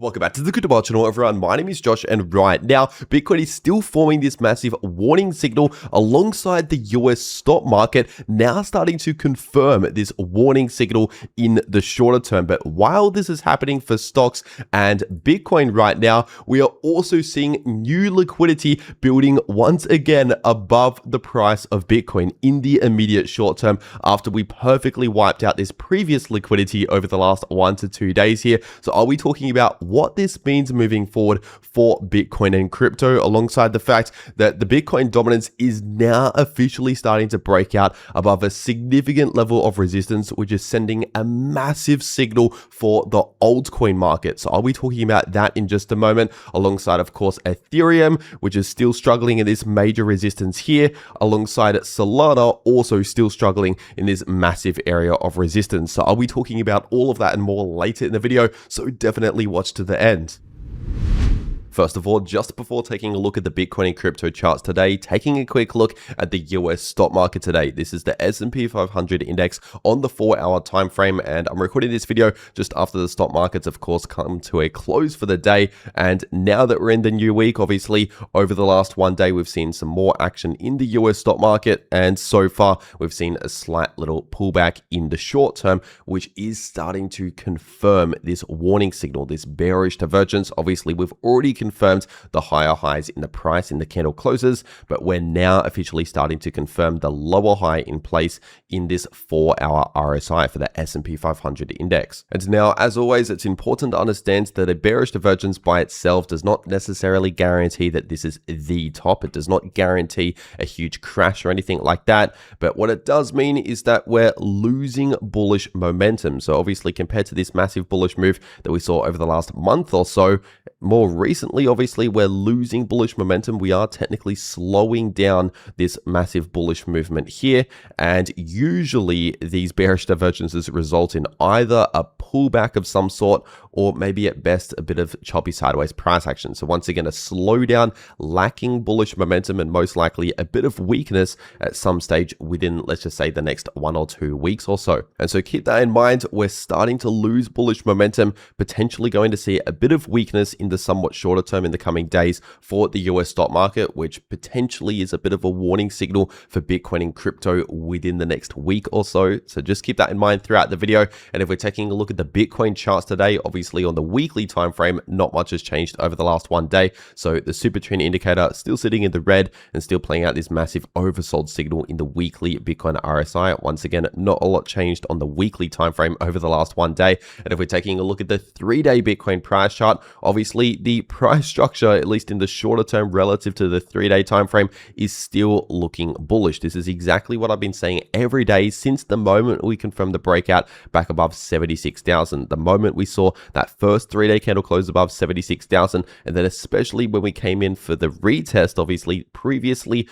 Welcome back to the cryptowrld channel, everyone. My name is Josh, and right now, Bitcoin is still forming this massive warning signal alongside the US stock market, now starting to confirm this warning signal in the shorter term. But while this is happening for stocks and Bitcoin right now, we are also seeing new liquidity building once again above the price of Bitcoin in the immediate short term after we perfectly wiped out this previous liquidity over the last 1 to 2 days here. So are we talking about what this means moving forward for Bitcoin and crypto, alongside the fact that the Bitcoin dominance is now officially starting to break out above a significant level of resistance, which is sending a massive signal for the altcoin market. So are we talking about that in just a moment, alongside, of course, Ethereum, which is still struggling in this major resistance here, alongside Solana, also still struggling in this massive area of resistance. So are we talking about all of that and more later in the video? So definitely watch to the end. First of all, just before taking a look at the Bitcoin and crypto charts today, taking a quick look at the US stock market today. This is the S&P 500 index on the 4-hour time frame, and I'm recording this video just after the stock markets, of course, come to a close for the day. And now that we're in the new week, obviously, over the last 1 day, we've seen some more action in the US stock market, and so far, we've seen a slight little pullback in the short term, which is starting to confirm this warning signal, this bearish divergence. Obviously, we've already confirmed the higher highs in the price in the candle closes, but we're now officially starting to confirm the lower high in place in this 4-hour RSI for the S&P 500 index. And now, as always, it's important to understand that a bearish divergence by itself does not necessarily guarantee that this is the top. It does not guarantee a huge crash or anything like that. But what it does mean is that we're losing bullish momentum. So obviously, compared to this massive bullish move that we saw over the last month or so, more recently, obviously, we're losing bullish momentum. We are technically slowing down this massive bullish movement here. And usually these bearish divergences result in either a pullback of some sort, or maybe at best a bit of choppy sideways price action. So once again, a slowdown, lacking bullish momentum, and most likely a bit of weakness at some stage within, let's just say, the next 1 or 2 weeks or so. And so keep that in mind. We're starting to lose bullish momentum, potentially going to see a bit of weakness in the somewhat shorter term in the coming days for the US stock market, which potentially is a bit of a warning signal for Bitcoin and crypto within the next week or so. So just keep that in mind throughout the video. And if we're taking a look at the Bitcoin charts today, obviously on the weekly time frame, not much has changed over the last 1 day. So the super trend indicator still sitting in the red and still playing out this massive oversold signal in the weekly Bitcoin RSI. Once again, not a lot changed on the weekly time frame over the last 1 day. And if we're taking a look at the 3-day Bitcoin price chart, obviously the price structure, at least in the shorter term relative to the 3-day time frame, is still looking bullish. This is exactly what I've been saying every day since the moment we confirmed the breakout back above 76,000. The moment we saw that first 3-day candle close above 76,000, and then especially when we came in for the retest, obviously previously,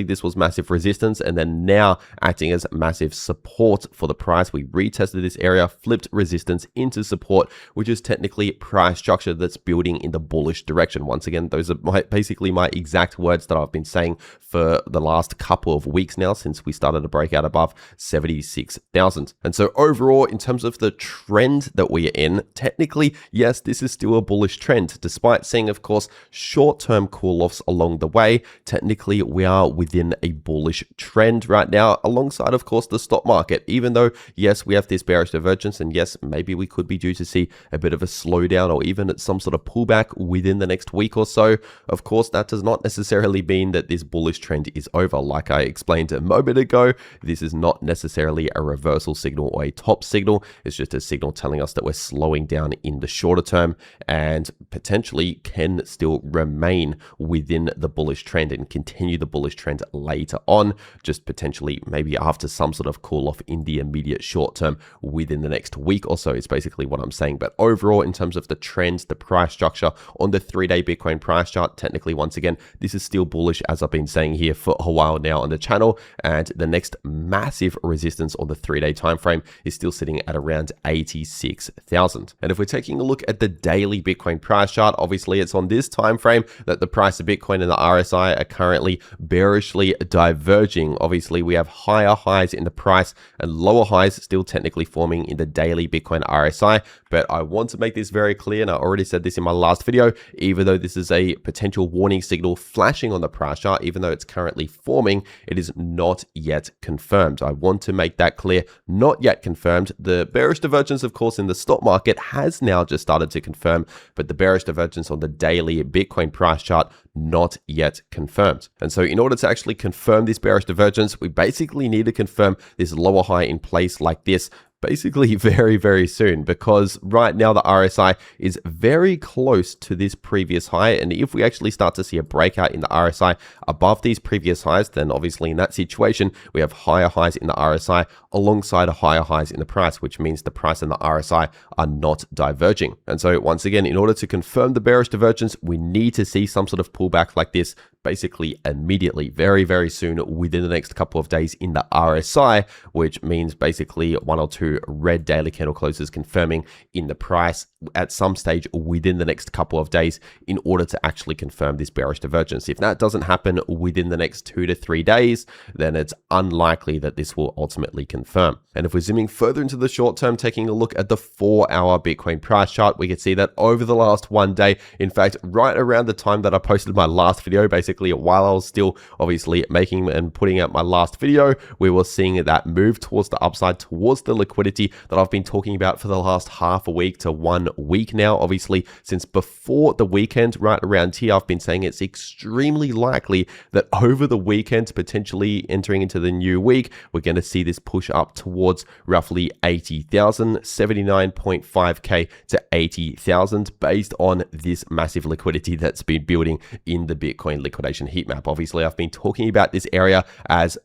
this was massive resistance, and then now acting as massive support for the price. We retested this area, flipped resistance into support, which is technically price structure that's building in the bullish direction. Once again, those are basically my exact words that I've been saying for the last couple of weeks now, since we started to break out above 76,000. And so overall, in terms of the trend that we are in, technically, yes, this is still a bullish trend, despite seeing, of course, short-term cool-offs along the way. Technically, we are within a bullish trend right now, alongside, of course, the stock market. Even though, yes, we have this bearish divergence, and yes, maybe we could be due to see a bit of a slowdown or even some sort of pullback within the next week or so. Of course, that does not necessarily mean that this bullish trend is over. Like I explained a moment ago, this is not necessarily a reversal signal or a top signal. It's just a signal telling us that we're slowing down in the shorter term and potentially can still remain within the bullish trend and continue the bullish trend later on, just potentially maybe after some sort of cool off in the immediate short term within the next week or so is basically what I'm saying. But overall, in terms of the trends, the price structure on on the 3-day Bitcoin price chart, technically, once again, this is still bullish, as I've been saying here for a while now on the channel, and the next massive resistance on the 3-day time frame is still sitting at around 86,000. And if we're taking a look at the daily Bitcoin price chart, obviously it's on this time frame that the price of Bitcoin and the RSI are currently bearishly diverging. Obviously, we have higher highs in the price and lower highs still technically forming in the daily Bitcoin RSI. But I want to make this very clear, and I already said this in my last video, even though this is a potential warning signal flashing on the price chart, even though it's currently forming, it is not yet confirmed. I want to make that clear, not yet confirmed. The bearish divergence, of course, in the stock market has now just started to confirm, but the bearish divergence on the daily Bitcoin price chart, not yet confirmed. And so in order to actually confirm this bearish divergence, we basically need to confirm this lower high in place like this basically very, very soon, because right now the RSI is very close to this previous high. And if we actually start to see a breakout in the RSI above these previous highs, then obviously in that situation, we have higher highs in the RSI alongside higher highs in the price, which means the price and the RSI are not diverging. And so once again, in order to confirm the bearish divergence, we need to see some sort of pullback like this basically immediately, very, very soon, within the next couple of days in the RSI, which means basically 1 or 2 red daily candle closes confirming in the price at some stage within the next couple of days in order to actually confirm this bearish divergence. If that doesn't happen within the next 2 to 3 days, then it's unlikely that this will ultimately confirm. And if we're zooming further into the short term, taking a look at the 4-hour Bitcoin price chart, we can see that over the last 1 day, in fact, right around the time that I posted my last video, basically while I was still obviously making and putting out my last video, we were seeing that move towards the upside, towards the liquidity that I've been talking about for the last half a week to 1 week now. Obviously, since before the weekend, right around here, I've been saying it's extremely likely that over the weekend, potentially entering into the new week, we're going to see this push up towards roughly 80,000, 79.5k to 80,000 based on this massive liquidity that's been building in the Bitcoin liquidation heat map. Obviously, I've been talking about this area as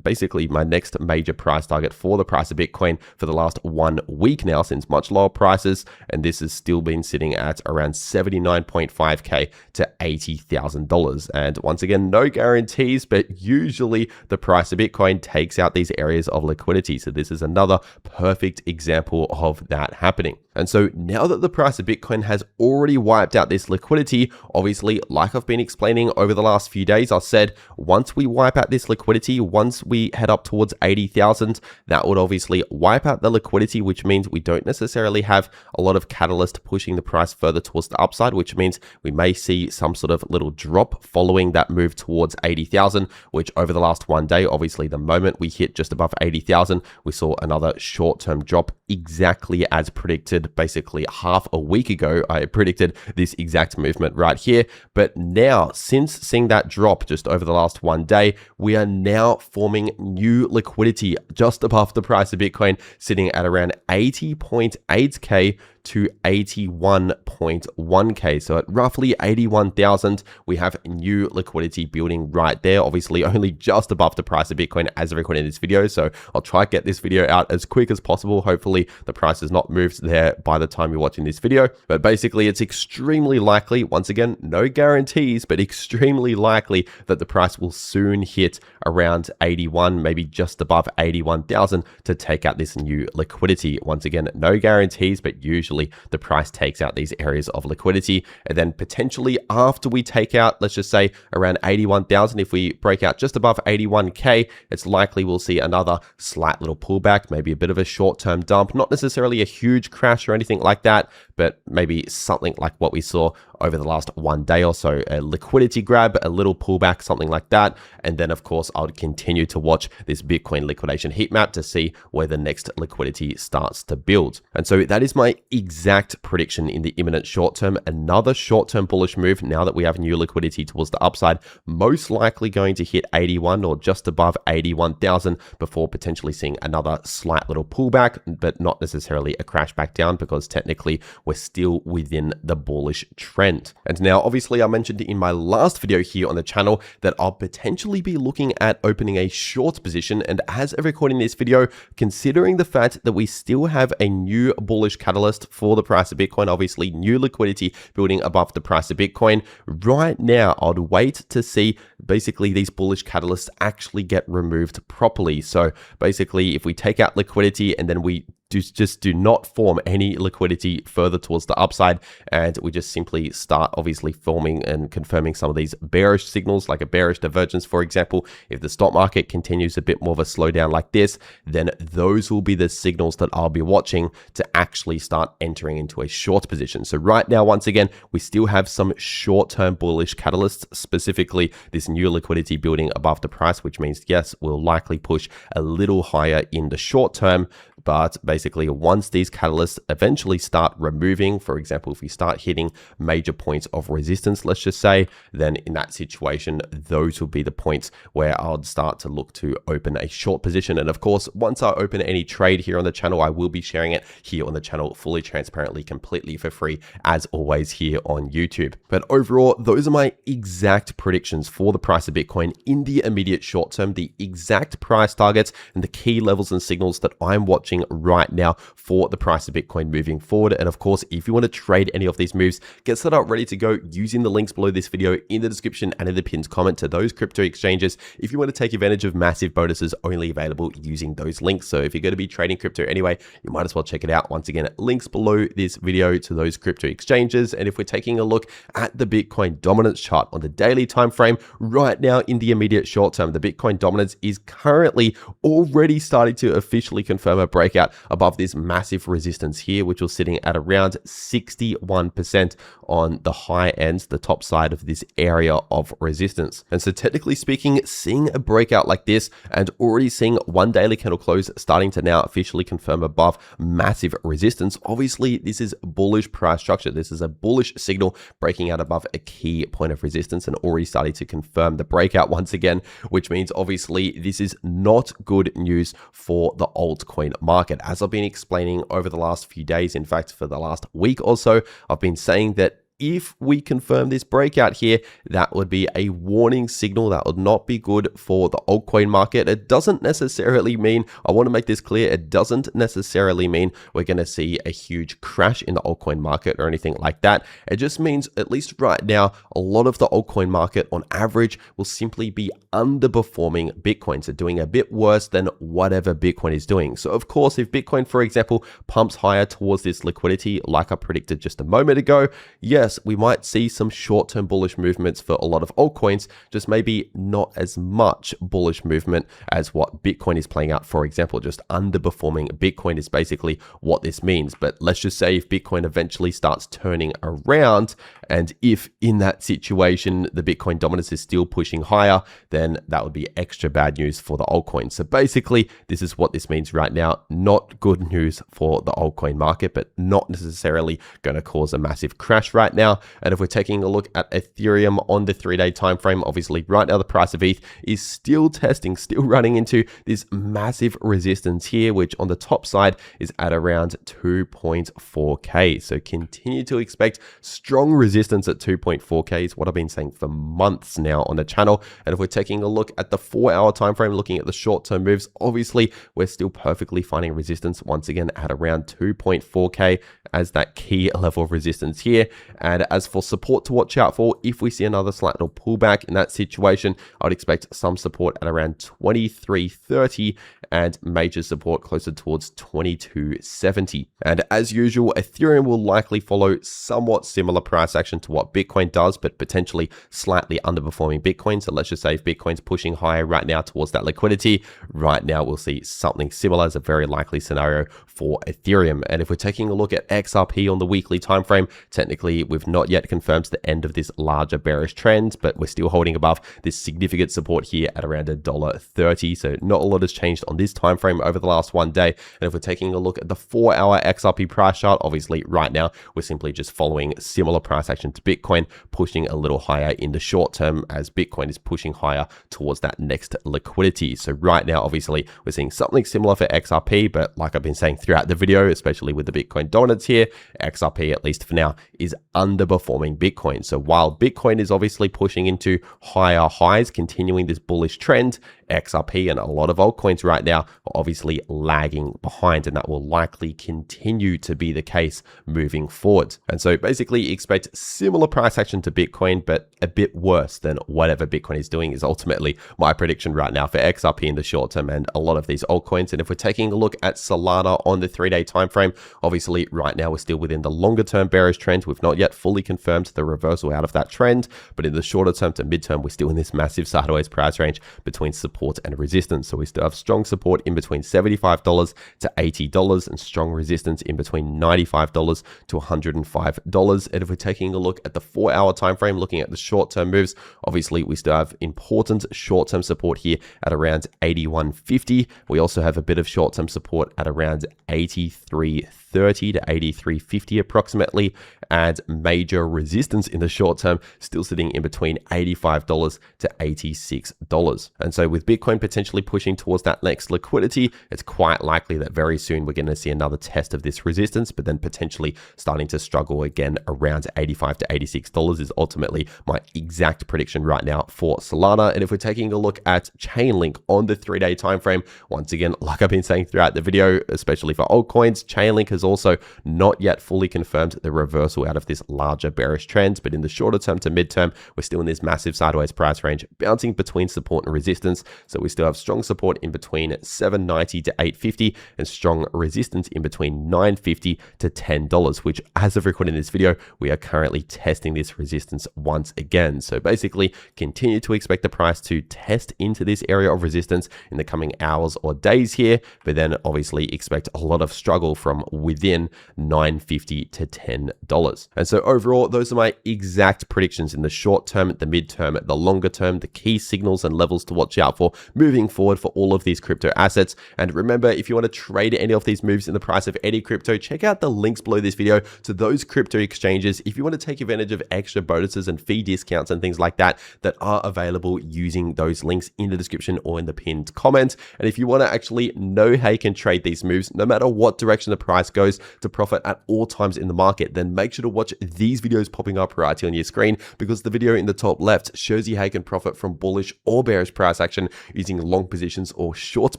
basically my next major price target for the price of Bitcoin for the last 1 week now, since much lower prices, and this has still been sitting at around 79.5k to $80,000. And once again, no guarantees, but usually the price of Bitcoin takes out these areas of liquidity. So this is another perfect example of that happening. And so now that the price of Bitcoin has already wiped out this liquidity, obviously, like I've been explaining over the last few days, I said once we wipe out this liquidity, once we head up towards 80,000, that would obviously wipe out the liquidity, which means we don't necessarily have a lot of catalyst pushing the price further towards the upside, which means we may see some sort of little drop following that move towards 80,000, which over the last 1 day, obviously the moment we hit just above 80,000, we saw another short-term drop exactly as predicted. Basically half a week ago, I predicted this exact movement right here. But now, since seeing that drop just over the last 1 day, we are now forming new liquidity just above the price of Bitcoin, sitting at around 80.8k to 81.1k. So at roughly 81,000, we have new liquidity building right there. Obviously, only just above the price of Bitcoin as I recorded this video. So I'll try to get this video out as quick as possible. Hopefully, the price has not moved there by the time you're watching this video. But basically, it's extremely likely, once again, no guarantees, but extremely likely that the price will soon hit around 81, maybe just above 81,000 to take out this new liquidity. Once again, no guarantees, but usually the price takes out these areas of liquidity. And then potentially after we take out, let's just say around 81,000, if we break out just above 81k, it's likely we'll see another slight little pullback, maybe a bit of a short-term dump, not necessarily a huge crash or anything like that, but maybe something like what we saw over the last 1 day or so, a liquidity grab, a little pullback, something like that. And then of course, I would continue to watch this Bitcoin liquidation heat map to see where the next liquidity starts to build. And so that is my exact prediction in the imminent short term. Another short-term bullish move now that we have new liquidity towards the upside, most likely going to hit 81 or just above 81,000 before potentially seeing another slight little pullback, but not necessarily a crash back down, because technically we're still within the bullish trend. trend. And now, obviously, I mentioned in my last video here on the channel that I'll potentially be looking at opening a short position. And as of recording this video, considering the fact that we still have a new bullish catalyst for the price of Bitcoin, obviously new liquidity building above the price of Bitcoin, right now I'd wait to see basically these bullish catalysts actually get removed properly. So basically, if we take out liquidity and then we just do not form any liquidity further towards the upside, and we just simply start obviously forming and confirming some of these bearish signals, like a bearish divergence, for example. If the stock market continues a bit more of a slowdown like this, then those will be the signals that I'll be watching to actually start entering into a short position. So right now, once again, we still have some short-term bullish catalysts, specifically this new liquidity building above the price, which means yes, we'll likely push a little higher in the short term. But basically, once these catalysts eventually start removing, for example, if we start hitting major points of resistance, let's just say, then in that situation, those will be the points where I'll start to look to open a short position. And of course, once I open any trade here on the channel, I will be sharing it here on the channel fully transparently, completely for free, as always here on YouTube. But overall, those are my exact predictions for the price of Bitcoin in the immediate short term, the exact price targets and the key levels and signals that I'm watching right now for the price of Bitcoin moving forward. And of course, if you want to trade any of these moves, get set up ready to go using the links below this video in the description and in the pinned comment to those crypto exchanges if you want to take advantage of massive bonuses only available using those links. So if you're going to be trading crypto anyway, you might as well check it out. Once again, links below this video to those crypto exchanges. And if we're taking a look at the Bitcoin dominance chart on the daily time frame, right now in the immediate short term, the Bitcoin dominance is currently already starting to officially confirm a breakout above this massive resistance here, which was sitting at around 61% on the high end, the top side of this area of resistance. And so technically speaking, seeing a breakout like this and already seeing one daily candle close starting to now officially confirm above massive resistance, obviously this is bullish price structure. This is a bullish signal breaking out above a key point of resistance and already starting to confirm the breakout once again, which means obviously this is not good news for the altcoin market. As I've been explaining over the last few days, in fact, for the last week or so, I've been saying that if we confirm this breakout here, that would be a warning signal. That would not be good for the altcoin market. It doesn't necessarily mean, I want to make this clear, it doesn't necessarily mean we're going to see a huge crash in the altcoin market or anything like that. It just means, at least right now, a lot of the altcoin market on average will simply be underperforming Bitcoin. So doing a bit worse than whatever Bitcoin is doing. So of course, if Bitcoin, for example, pumps higher towards this liquidity, like I predicted just a moment ago, yes, we might see some short-term bullish movements for a lot of altcoins, just maybe not as much bullish movement as what Bitcoin is playing out. For example, just underperforming Bitcoin is basically what this means. But let's just say if Bitcoin eventually starts turning around, and if in that situation the Bitcoin dominance is still pushing higher, then that would be extra bad news for the altcoin. So basically, this is what this means right now. Not good news for the altcoin market, but not necessarily going to cause a massive crash right now. And if we're taking a look at Ethereum on the 3-day time frame, obviously right now the price of ETH is still testing, still running into this massive resistance here, which on the top side is at around 2.4k. So continue to expect strong resistance at 2.4k is what I've been saying for months now on the channel. And if we're taking a look at the 4-hour time frame, looking at the short-term moves, obviously we're still perfectly finding resistance once again at around 2.4k as that key level of resistance here. And as for support to watch out for, if we see another slight little pullback in that situation, I would expect some support at around 23.30 and major support closer towards 22.70. And as usual, Ethereum will likely follow somewhat similar price action to what Bitcoin does, but potentially slightly underperforming Bitcoin. So let's just say if Bitcoin's pushing higher right now towards that liquidity, right now we'll see something similar as a very likely scenario for Ethereum. And if we're taking a look at XRP on the weekly time frame, technically we've not yet confirmed the end of this larger bearish trend, but we're still holding above this significant support here at around $1.30. So not a lot has changed on this time frame over the last one day. And if we're taking a look at the 4-hour XRP price chart, obviously right now we're simply just following similar price action to Bitcoin, pushing a little higher in the short term as Bitcoin is pushing higher towards that next liquidity. So right now, obviously we're seeing something similar for XRP, but like I've been saying throughout the video, especially with the Bitcoin dominance here, XRP, at least for now, is underperforming Bitcoin. So while Bitcoin is obviously pushing into higher highs, continuing this bullish trend, XRP and a lot of altcoins right now are obviously lagging behind, and that will likely continue to be the case moving forward. And so basically expect similar price action to Bitcoin, but a bit worse than whatever Bitcoin is doing is ultimately my prediction right now for XRP in the short term and a lot of these altcoins. And if we're taking a look at Solana on the 3-day time frame, obviously right now we're still within the longer term bearish trend. We've not yet fully confirmed the reversal out of that trend, but in the shorter term to midterm, we're still in this massive sideways price range between support and resistance. So we still have strong support in between $75 to $80 and strong resistance in between $95 to $105. And if we're taking a look at the 4-hour time frame, looking at the short-term moves, obviously we still have important short-term support here at around 81.50. We also have a bit of short-term support at around 83.30 to 83.50 approximately, and major resistance in the short term still sitting in between $85 to $86. And so with Bitcoin potentially pushing towards that next liquidity, it's quite likely that very soon we're going to see another test of this resistance, but then potentially starting to struggle again around $85 to $86 is ultimately my exact prediction right now for Solana. And if we're taking a look at Chainlink on the 3-day time frame, once again, like I've been saying throughout the video, especially for altcoins, Chainlink has also not yet fully confirmed the reversal out of this larger bearish trend, but in the shorter term to midterm, we're still in this massive sideways price range, bouncing between support and resistance. So we still have strong support in between $7.90 to $8.50 and strong resistance in between $9.50 to $10, which as of recording this video, we are currently testing this resistance once again. So basically continue to expect the price to test into this area of resistance in the coming hours or days here, but then obviously expect a lot of struggle from within $9.50 to $10. And so overall, those are my exact predictions in the short term, the midterm, the longer term, the key signals and levels to watch out for moving forward for all of these crypto assets. And remember, if you want to trade any of these moves in the price of any crypto, check out the links below this video to those crypto exchanges if you want to take advantage of extra bonuses and fee discounts and things like that that are available using those links in the description or in the pinned comment. And if you want to actually know how you can trade these moves, no matter what direction the price goes, to profit at all times in the market, then make sure to watch these videos popping up right here on your screen, because the video in the top left shows you how you can profit from bullish or bearish price action using long positions or short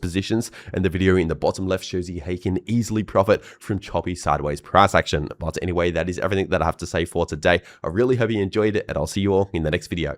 positions, and the video in the bottom left shows you how you can easily profit from choppy sideways price action. But anyway, that is everything that I have to say for today. I really hope you enjoyed it, and I'll see you all in the next video.